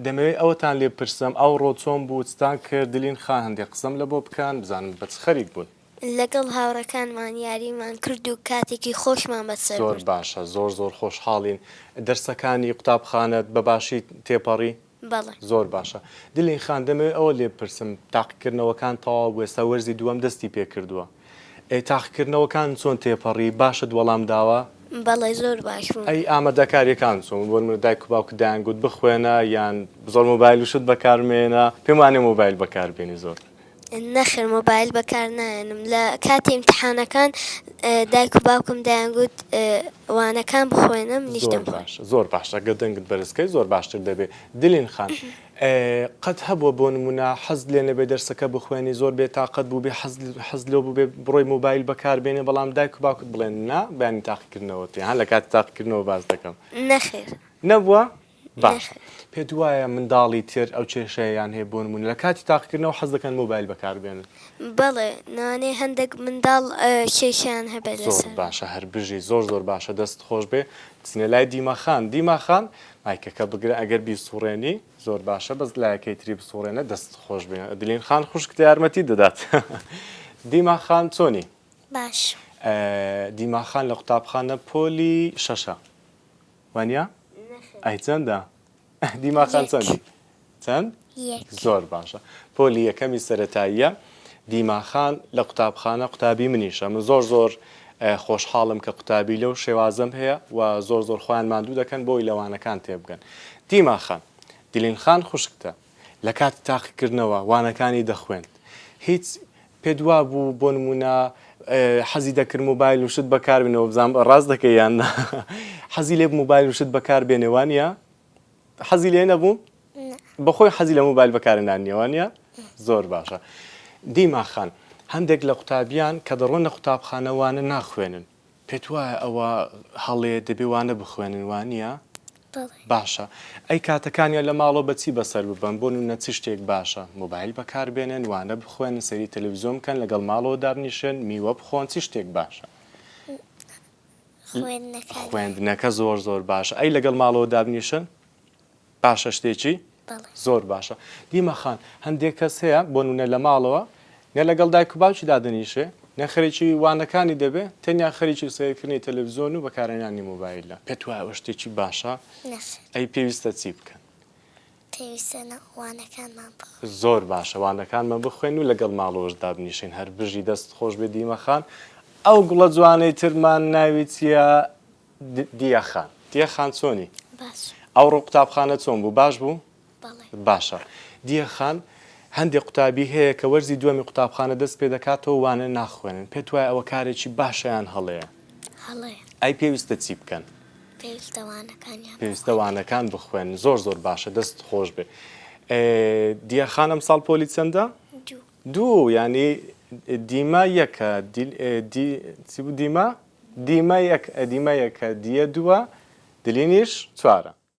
دەمەوێت ئەوەتان لێ پرسم ئەو ڕۆچۆن بوو چتان کرد دلین خان هەندێک قسەم لە بۆ بکەن بزانم بە چ خەریک بوون. لەگەڵ هاوڕەکانمان یاریمان کرد و کاتێکی خۆشمان بەسەر زۆر باشە زۆر خۆشحاڵین. دەرسەکانی قوتابخانەت بەباشی تێپەڕی؟ بەڵێ. زۆر باشە. دلین خان دەمەوێت ئەوە لێ پرسم تاقیکردنەوەکان تەواو بوو ئێستا وەرزی دووەم دەستی پێ کردووە. تاقیکردنەوەکان چۆن تێپەڕی باشت وەڵام داوە؟ بەڵێ زۆر باش بوو. ئەی ئامادەکاریەکان چۆن بۆ من دایک و باوکت دایانگوت بخوێنە یان زۆر مۆبایل وشت بەکارمێنە؟ پێم وانێ مۆبایل بەکاربێنی زۆر. نەخێر مۆبایل بەکار نایەنم لە کاتی ئیمتحانەکان دایک و باوکم دەیانگوت وانەکان بخوێنم نیش دەمخوێن. زۆر باشە گە دەنگت بەرزکەی زۆر باشتر دەبێت. دلین خان قەت هەبووە بۆ نمونە حەز لێ نەبێ دەرسەکە بخوێنی زۆر بێتاقەت بوو بێ حەز لێ بوو بێ بڕۆی مۆبایل بەکاربێنێ بەڵام دایک و باوکت بڵێن نا بەیانی تاقیکردنەوە تێ هەن لە کاتی تاقیکردنەوە باز دەکەم. نەخێر. نەبووە؟ باش. پێت وایە منداڵی تر ئەو کێشەیەیان هەیە بۆ نمونە لە کاتی تاقیکردنەوە حەز دەکەن مۆبایل بەکاربێنن؟ بەڵێ نانێ هەندێک منداڵ کێشیان هەبێت لەسەر. زۆر باشە هەر بژی زۆر باشە دەست خۆش بێ چنە لای دیمە خان مایکەکە بگرە ئەگەر بیسوڕێنی زۆر باشە بەس لایەکەی تری بسوڕێنە دەست خۆش بێ دلین خان خوشکتە یارمەتی دەدات. دیما خان چۆنی؟ باش. دیما خان لە قوتابخانە پۆلی شەشە وانە؟ ئەی چەندە؟ دیما خان چەندی؟ چەند؟ زۆر باشە. پۆلی یەکەمی سەرەتاییە. دیما خان لە قوتابخانە قوتابی منیشە من زۆر خۆشحاڵم کە قوتابی لەو شێوازەم هەیە و زۆر خۆیان ماندوو دەکەن بۆی لەوانەکان تێبگەن. دیما خان دلین خان خوشکتە لە کاتی تاقیکردنەوە وانەکانی دەخوێند هیچ پێدوا بوو بۆ نمونە حەزی دەکرد مۆبایل وشت بەکاربێنەوە بزانم ڕاست دەکەی یان حەزی لێ مۆبایل وشت بەکاربێنێ وانە؟ حەزی لێ نەبوو؟ بەخۆی حەزی لە مۆبایل بەکارهێنانیە وانە؟ زۆر باشە. دیما خان هەندێک لە قوتابیان کە دەڕۆنە قوتابخانەوانە ناخوێنن پێت وایە ئەوە هەڵەیە دەبێوانە بخوێنن وانە؟ باشە. ئەی کاتەکانیان لە ماڵەوە بەچی بەسەر ببەن بۆ نمونە چ شتێک باشە مۆبایل بەکاربێنن وانە بخوێنن سەیری تەلەڤیزیۆن بکەن لەگەڵ ماڵەوە دابنیشن میوە بخۆن چی شتێک باشە؟ خوێندنەکە زۆر باشە. ئەی لەگەڵ ماڵەوە دابنیشن باشە شتێکی؟ زۆر باشە. دیمە خان هەندێک کەس هەیە بۆ نمونە لە ماڵەوە نە لەگەڵ دایک و باوکی دادەنیشێ نەخەرێکی وانەکانی دەبێ تەنیا خەریکی سەیرکردنی تەلەڤیزیۆن و بەکارهێنانی مۆبایلە پێت وایە ئەوە شتێکی باشە؟ ئەی پێویستە چی بکەن؟ پێویستە وانەکانمان بخوێن. زۆر باشە وانەکانمان بخوێن و لەگەڵ ماڵەوەش دابنیشین هەر بژی دەست خۆش بێ دیمە خان. ئەو گوڵە جوانەی ترمان ناوی چییە؟ دیە خان. دیە خان چۆنی؟ ئەو ڕۆ قوتابخانە چۆن بوو باش بوو؟ باشە. دیە خان هەندێک قوتابی هەیە کە وەرزی دووەمی قوتابخانە دەست پێ دەکاتەوە وانە ناخوێنن پێت وایە ئەوە کارێکی باشەیان هەڵەیە؟ ئەی پێویستە چی بکەن؟ پێویستە وانەکان بخوێن زۆر باشە دەست خۆش بێ. دیە خان ئەمساڵ پۆلی چەندە؟ دوو ینی دیمە یەکە دیمە یەکە دیە دووە دلینیش چوارە.